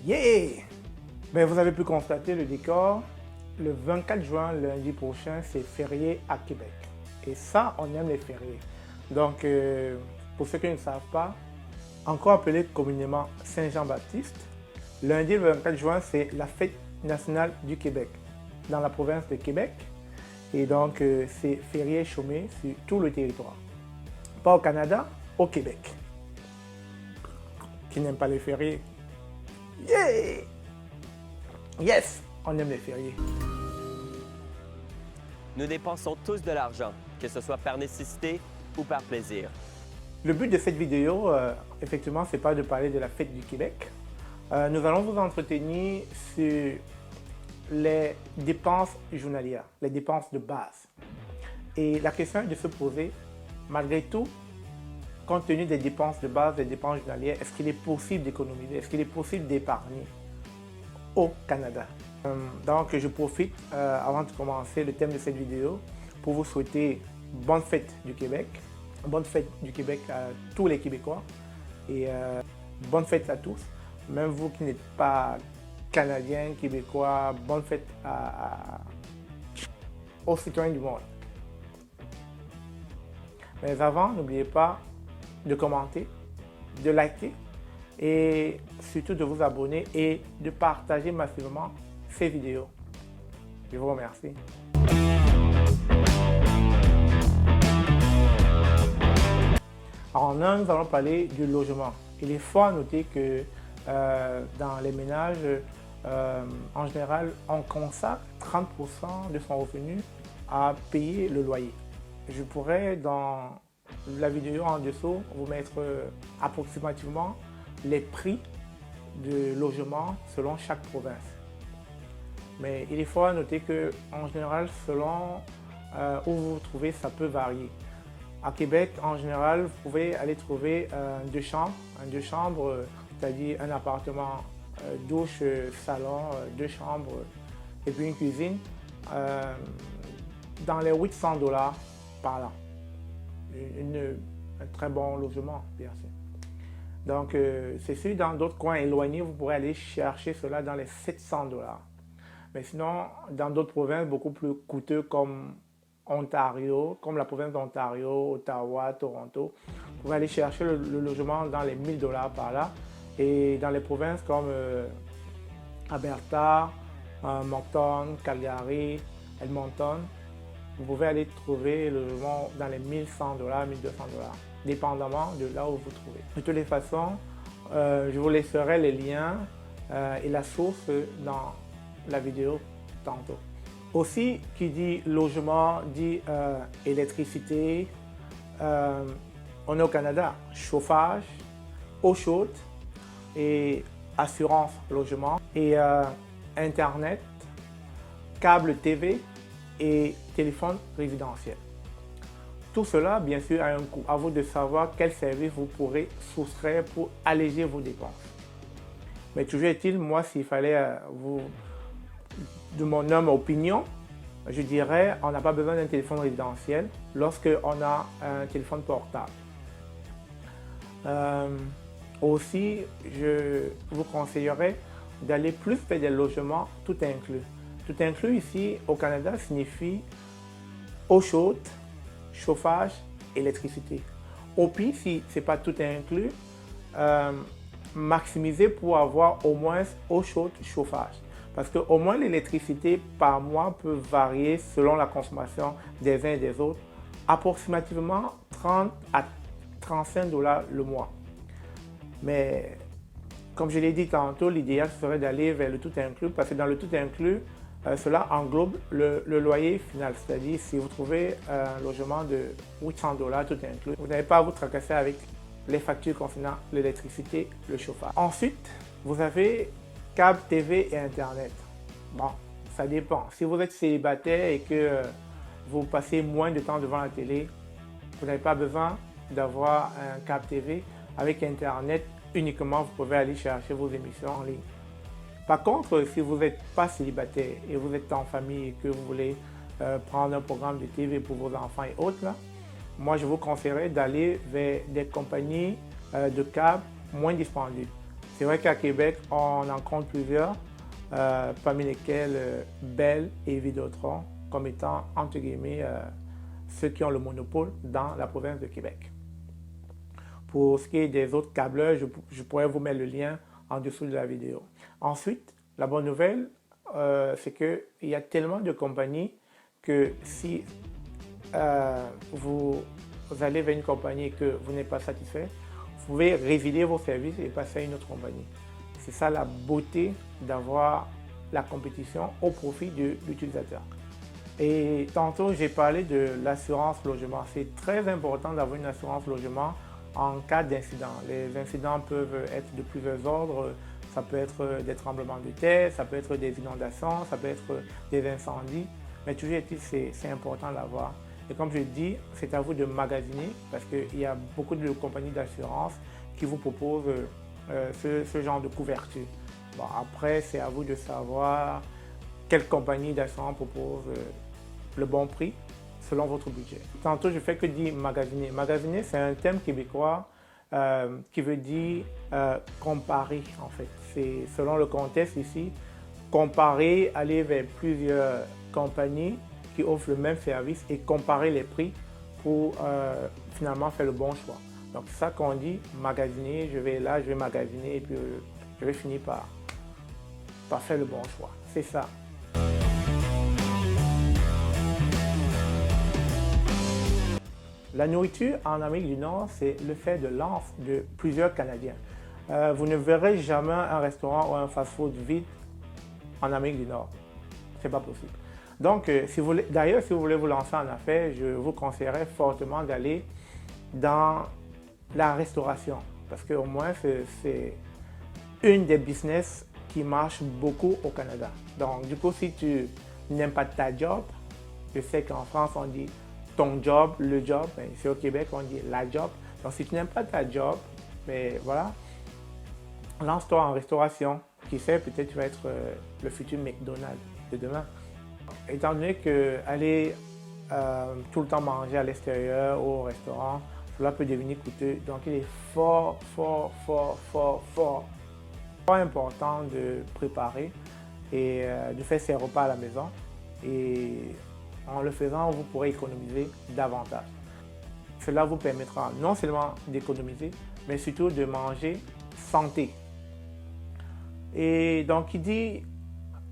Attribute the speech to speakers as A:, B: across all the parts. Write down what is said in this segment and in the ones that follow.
A: Yeah! Ben, vous avez pu constater le décor. Le 24 juin, lundi prochain, c'est férié à Québec. Et ça, on aime les fériés. Donc, pour ceux qui ne savent pas, encore appelé communément Saint-Jean-Baptiste, lundi le 24 juin, c'est la fête nationale du Québec, dans la province de Québec. Et donc, c'est férié chômé sur tout le territoire. Pas au Canada, au Québec. Qui n'aime pas les fériés? Yeah! Yes! On aime les fériés.
B: Nous dépensons tous de l'argent, que ce soit par nécessité ou par plaisir.
A: Le but de cette vidéo, effectivement, c'est pas de parler de la fête du Québec. Nous allons vous entretenir sur les dépenses journalières, les dépenses de base. Et la question est de se poser, malgré tout, compte tenu des dépenses de base, des dépenses journalières, est-ce qu'il est possible d'économiser, est-ce qu'il est possible d'épargner au Canada? Donc, je profite, avant de commencer le thème de cette vidéo, pour vous souhaiter bonne fête du Québec. Bonne fête du Québec à tous les Québécois et bonne fête à tous. Même vous qui n'êtes pas Canadiens, Québécois, bonne fête aux citoyens du monde. Mais avant, n'oubliez pas de commenter, de liker et surtout de vous abonner et de partager massivement ces vidéos. Je vous remercie. En un, nous allons parler du logement. Il est fort à noter que dans les ménages, en général, on consacre 30% de son revenu à payer le loyer. Je pourrais, dans la vidéo en dessous, vous mettre approximativement les prix de logement selon chaque province. Mais il est fort à noter qu'en général, selon où vous vous trouvez, ça peut varier. À Québec, en général, vous pouvez aller trouver deux chambres, c'est-à-dire un appartement, douche, salon, deux chambres et puis une cuisine, dans les 800 $ par là. Un très bon logement, bien sûr. Donc, c'est sûr, dans d'autres coins éloignés, vous pourrez aller chercher cela dans les 700 $. Mais sinon, dans d'autres provinces beaucoup plus coûteux comme Ontario, comme la province d'Ontario, Ottawa, Toronto, vous pouvez aller chercher le logement dans les 1000 $ par là. Et dans les provinces comme Alberta, Moncton, Calgary, Edmonton, vous pouvez aller trouver le logement dans les 1100 $, 1200 $, dépendamment de là où vous vous trouvez. De toutes les façons, je vous laisserai les liens et la source dans la vidéo tantôt. Aussi, qui dit logement, dit électricité. On est au Canada, chauffage, eau chaude et assurance logement et Internet, câble TV et téléphone résidentiel. Tout cela, bien sûr, a un coût. À vous de savoir quel service vous pourrez soustraire pour alléger vos dépenses. Mais toujours est-il, moi, s'il fallait de mon humble opinion, je dirais on n'a pas besoin d'un téléphone résidentiel lorsqu'on a un téléphone portable. Aussi, je vous conseillerais d'aller plus vers des logements tout inclus. Tout inclus ici au Canada signifie eau chaude, chauffage, électricité. Au pire, si ce n'est pas tout inclus, maximiser pour avoir au moins eau chaude, chauffage. Parce qu'au moins l'électricité par mois peut varier selon la consommation des uns et des autres, approximativement 30 à 35 $ le mois. Mais comme je l'ai dit tantôt, l'idéal serait d'aller vers le tout inclus parce que dans le tout inclus, cela englobe le loyer final. C'est-à-dire si vous trouvez un logement de 800 $ tout inclus, vous n'avez pas à vous tracasser avec les factures concernant l'électricité, le chauffage. Ensuite, vous avez câble TV et Internet. Bon, ça dépend. Si vous êtes célibataire et que vous passez moins de temps devant la télé, vous n'avez pas besoin d'avoir un câble TV. Avec Internet, uniquement, vous pouvez aller chercher vos émissions en ligne. Par contre, si vous n'êtes pas célibataire et vous êtes en famille et que vous voulez prendre un programme de TV pour vos enfants et autres, là, moi, je vous conseillerais d'aller vers des compagnies de câbles moins dispendieux. C'est vrai qu'à Québec, on en compte plusieurs, parmi lesquels Bell et Vidéotron, comme étant, entre guillemets, ceux qui ont le monopole dans la province de Québec. Pour ce qui est des autres câbleurs, je pourrais vous mettre le lien en dessous de la vidéo. Ensuite, la bonne nouvelle, c'est qu'il y a tellement de compagnies que si vous allez vers une compagnie et que vous n'êtes pas satisfait, vous pouvez résilier vos services et passer à une autre compagnie. C'est ça la beauté d'avoir la compétition au profit de l'utilisateur. Et tantôt, j'ai parlé de l'assurance logement. C'est très important d'avoir une assurance logement en cas d'incident. Les incidents peuvent être de plusieurs ordres. Ça peut être des tremblements de terre, ça peut être des inondations, ça peut être des incendies. Mais toujours est-il, c'est important d'avoir. Et comme je dis, c'est à vous de magasiner parce qu'il y a beaucoup de compagnies d'assurance qui vous proposent ce genre de couverture. Bon, après, c'est à vous de savoir quelle compagnie d'assurance propose le bon prix selon votre budget. Tantôt, je fais que dire magasiner. Magasiner, c'est un terme québécois qui veut dire comparer en fait. C'est selon le contexte ici, comparer, aller vers plusieurs compagnies qui offrent le même service et comparer les prix pour finalement faire le bon choix. Donc c'est ça qu'on dit magasiner, je vais magasiner et puis je vais finir par faire le bon choix. C'est ça. La nourriture en Amérique du Nord, c'est le fait de lance de plusieurs Canadiens. Vous ne verrez jamais un restaurant ou un fast-food vide en Amérique du Nord. C'est pas possible. Donc, d'ailleurs, si vous voulez vous lancer en affaires, je vous conseillerais fortement d'aller dans la restauration. Parce qu'au moins, c'est une des business qui marche beaucoup au Canada. Donc, du coup, si tu n'aimes pas ta job, je sais qu'en France, on dit ton job, le job. Ici au Québec, on dit la job. Donc, si tu n'aimes pas ta job, mais voilà, lance-toi en restauration. Qui sait, peut-être tu vas être le futur McDonald's de demain. Étant donné qu'aller tout le temps manger à l'extérieur ou au restaurant, cela peut devenir coûteux. Donc, il est fort important de préparer et de faire ses repas à la maison. Et en le faisant, vous pourrez économiser davantage. Cela vous permettra non seulement d'économiser, mais surtout de manger santé. Et donc, qui dit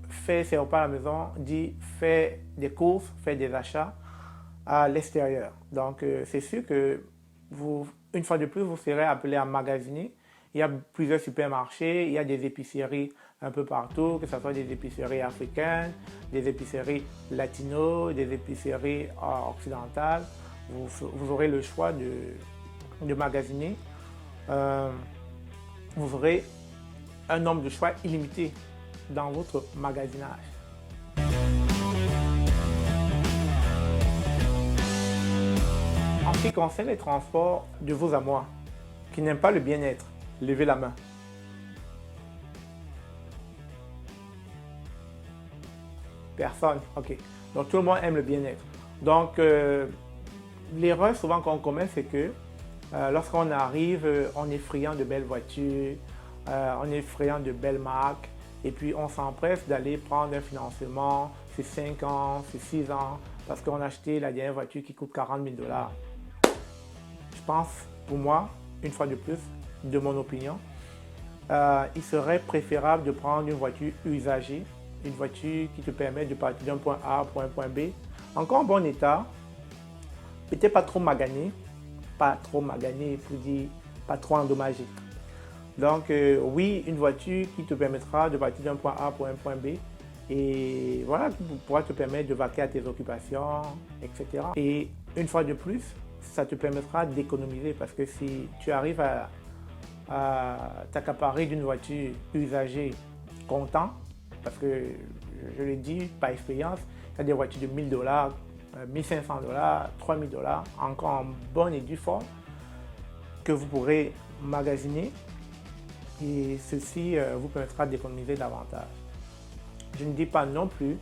A: faire ses repas à la maison, dit faire des courses, faire des achats à l'extérieur. Donc, c'est sûr que une fois de plus, vous serez appelé à magasiner. Il y a plusieurs supermarchés, il y a des épiceries un peu partout, que ce soit des épiceries africaines, des épiceries latino, des épiceries occidentales. Vous aurez le choix de magasiner. Vous aurez un nombre de choix illimité dans votre magasinage. En ce qui concerne les transports de vous à moi, qui n'aiment pas le bien-être, levez la main. Personne, ok. Donc tout le monde aime le bien-être. Donc l'erreur souvent qu'on commet, c'est que lorsqu'on arrive, on est friand de belles voitures, on est friand de belles marques, et puis on s'empresse d'aller prendre un financement sur 5 ans, sur 6 ans, parce qu'on a acheté la dernière voiture qui coûte 40 000 $. Je pense, pour moi, une fois de plus, de mon opinion, il serait préférable de prendre une voiture usagée, une voiture qui te permet de partir d'un point A à un point B, encore en bon état, peut-être pas trop magané pour dire pas trop endommagé. Donc oui, une voiture qui te permettra de partir d'un point A pour un point B et voilà, qui pourra te permettre de vaquer à tes occupations, etc. Et une fois de plus, ça te permettra d'économiser parce que si tu arrives à t'accaparer d'une voiture usagée comptant, parce que je l'ai dit par expérience, il y a des voitures de 1 000 $, 1 500 $, 3 000 $, encore en bonne et due forme, que vous pourrez magasiner et ceci vous permettra d'économiser davantage. Je ne dis pas non plus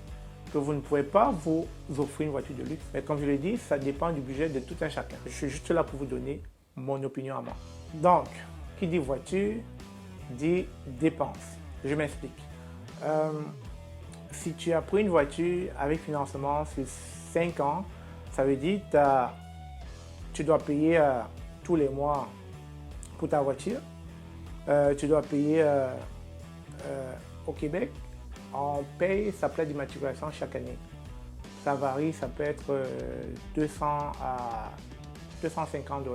A: que vous ne pouvez pas vous offrir une voiture de luxe, mais comme je l'ai dit, ça dépend du budget de tout un chacun. Je suis juste là pour vous donner mon opinion à moi. Donc, qui dit voiture, dit dépenses. Je m'explique. Si tu as pris une voiture avec financement sur 5 ans, ça veut dire que tu dois payer tous les mois pour ta voiture. Tu dois payer au Québec, on paye sa plaque d'immatriculation chaque année. Ça varie, ça peut être 200 à 250 $,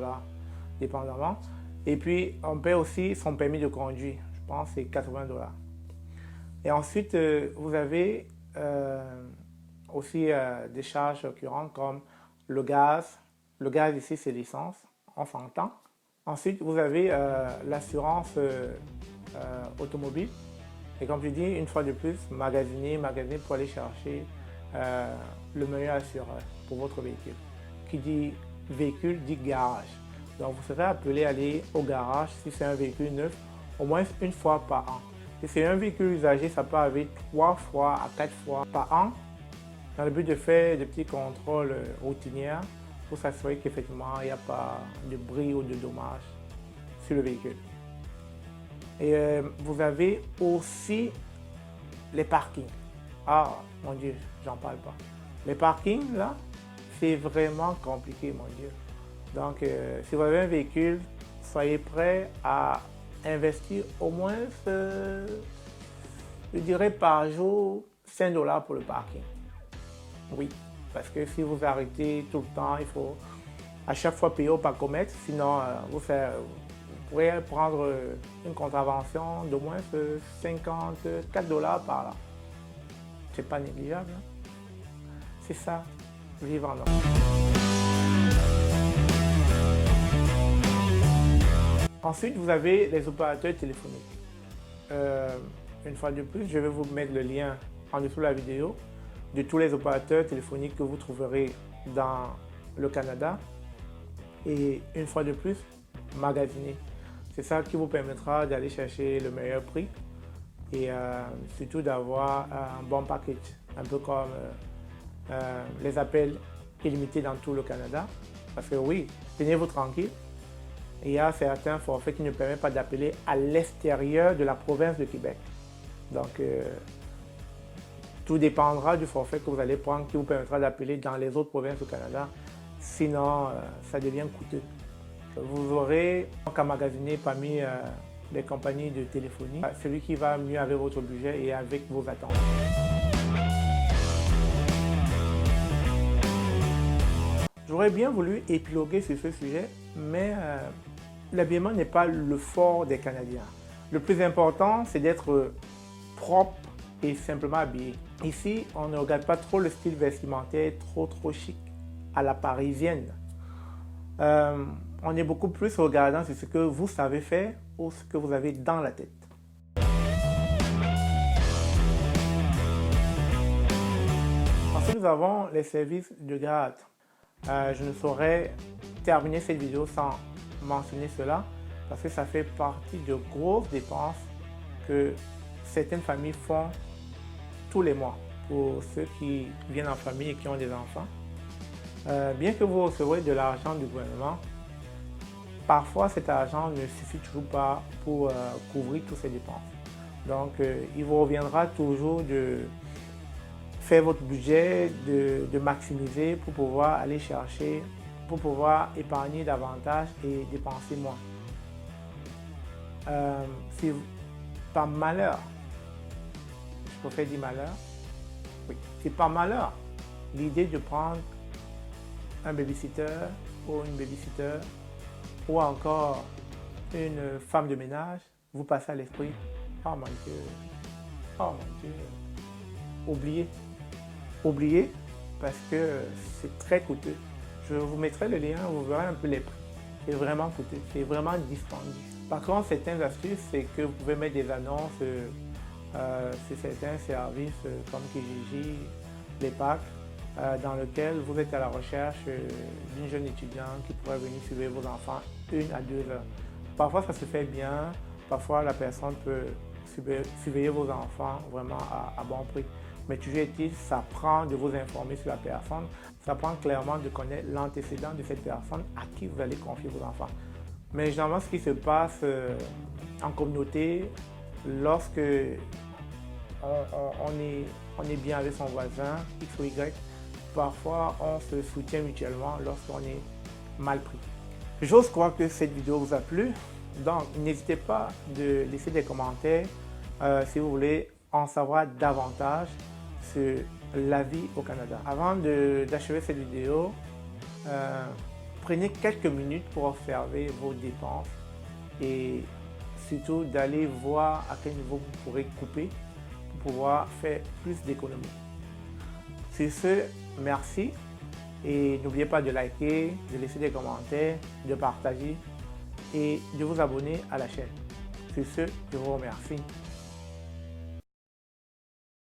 A: dépendamment. Et puis, on paye aussi son permis de conduire. Je pense que c'est 80 $. Et ensuite, vous avez aussi des charges courantes comme le gaz. Le gaz ici, c'est l'essence, on s'entend. Ensuite, vous avez l'assurance automobile. Et comme je dis, une fois de plus, magasiner pour aller chercher le meilleur assureur pour votre véhicule. Qui dit véhicule dit garage. Donc, vous serez appelé à aller au garage si c'est un véhicule neuf, au moins une fois par an. Si c'est un véhicule usagé, ça peut arriver 3 fois à 4 fois par an, dans le but de faire des petits contrôles routiniers pour s'assurer qu'effectivement, il n'y a pas de bris ou de dommages sur le véhicule. Et vous avez aussi les parkings. Ah, mon Dieu, j'en parle pas. Les parkings, là, c'est vraiment compliqué, mon Dieu. Donc, si vous avez un véhicule, soyez prêt à investir au moins, je dirais par jour, 5 $ pour le parking. Oui, parce que si vous arrêtez tout le temps, il faut à chaque fois payer au parcomètre, sinon vous pourrez prendre une contravention d'au moins 54 $ par là. C'est pas négligeable. Hein? C'est ça, vivre en Ontario. Ensuite, vous avez les opérateurs téléphoniques. Une fois de plus, je vais vous mettre le lien en dessous de la vidéo de tous les opérateurs téléphoniques que vous trouverez dans le Canada. Et une fois de plus, magasiner. C'est ça qui vous permettra d'aller chercher le meilleur prix et surtout d'avoir un bon package, un peu comme les appels illimités dans tout le Canada. Parce que oui, tenez-vous tranquille, il y a certains forfaits qui ne permettent pas d'appeler à l'extérieur de la province de Québec. Donc, tout dépendra du forfait que vous allez prendre qui vous permettra d'appeler dans les autres provinces du Canada. Sinon, ça devient coûteux. Vous aurez qu'à magasiner parmi les compagnies de téléphonie, celui qui va mieux avec votre budget et avec vos attentes. J'aurais bien voulu épiloguer sur ce sujet, mais l'habillement n'est pas le fort des Canadiens. Le plus important, c'est d'être propre et simplement habillé. Ici, on ne regarde pas trop le style vestimentaire trop chic à la parisienne. On est beaucoup plus regardant sur ce que vous savez faire ou ce que vous avez dans la tête. Ensuite, nous avons les services de garde. Je ne saurais terminer cette vidéo sans mentionner cela parce que ça fait partie de grosses dépenses que certaines familles font tous les mois pour ceux qui viennent en famille et qui ont des enfants. Bien que vous recevrez de l'argent du gouvernement, parfois cet argent ne suffit toujours pas pour couvrir toutes ces dépenses. Donc il vous reviendra toujours de faire votre budget, de maximiser pour pouvoir aller chercher, pour pouvoir épargner davantage et dépenser moins. Si par malheur, je préfère dire malheur, oui, c'est par malheur l'idée de prendre un babysitter ou une babysitter ou encore une femme de ménage, vous passez à l'esprit, oh mon Dieu, oubliez parce que c'est très coûteux. Je vous mettrai le lien, vous verrez un peu les prix. C'est vraiment coûteux, c'est vraiment dispendieux. Par contre, certaines astuces, c'est que vous pouvez mettre des annonces sur certains services comme Kijiji, les packs, dans lequel vous êtes à la recherche d'une jeune étudiante qui pourrait venir surveiller vos enfants 1 à 2 heures. Parfois, ça se fait bien. Parfois, la personne peut surveiller vos enfants vraiment à bon prix. Mais toujours est-il, ça prend de vous informer sur la personne. Ça prend clairement de connaître l'antécédent de cette personne à qui vous allez confier vos enfants. Mais généralement, ce qui se passe en communauté, lorsque on est bien avec son voisin, X ou Y, parfois on se soutient mutuellement lorsqu'on est mal pris. J'ose croire que cette vidéo vous a plu, donc n'hésitez pas de laisser des commentaires si vous voulez en savoir davantage sur la vie au Canada. Avant d'achever cette vidéo, prenez quelques minutes pour observer vos dépenses et surtout d'aller voir à quel niveau vous pourrez couper pour pouvoir faire plus d'économies. Sur ce, merci et n'oubliez pas de liker, de laisser des commentaires, de partager et de vous abonner à la chaîne. Sur ce, je vous remercie.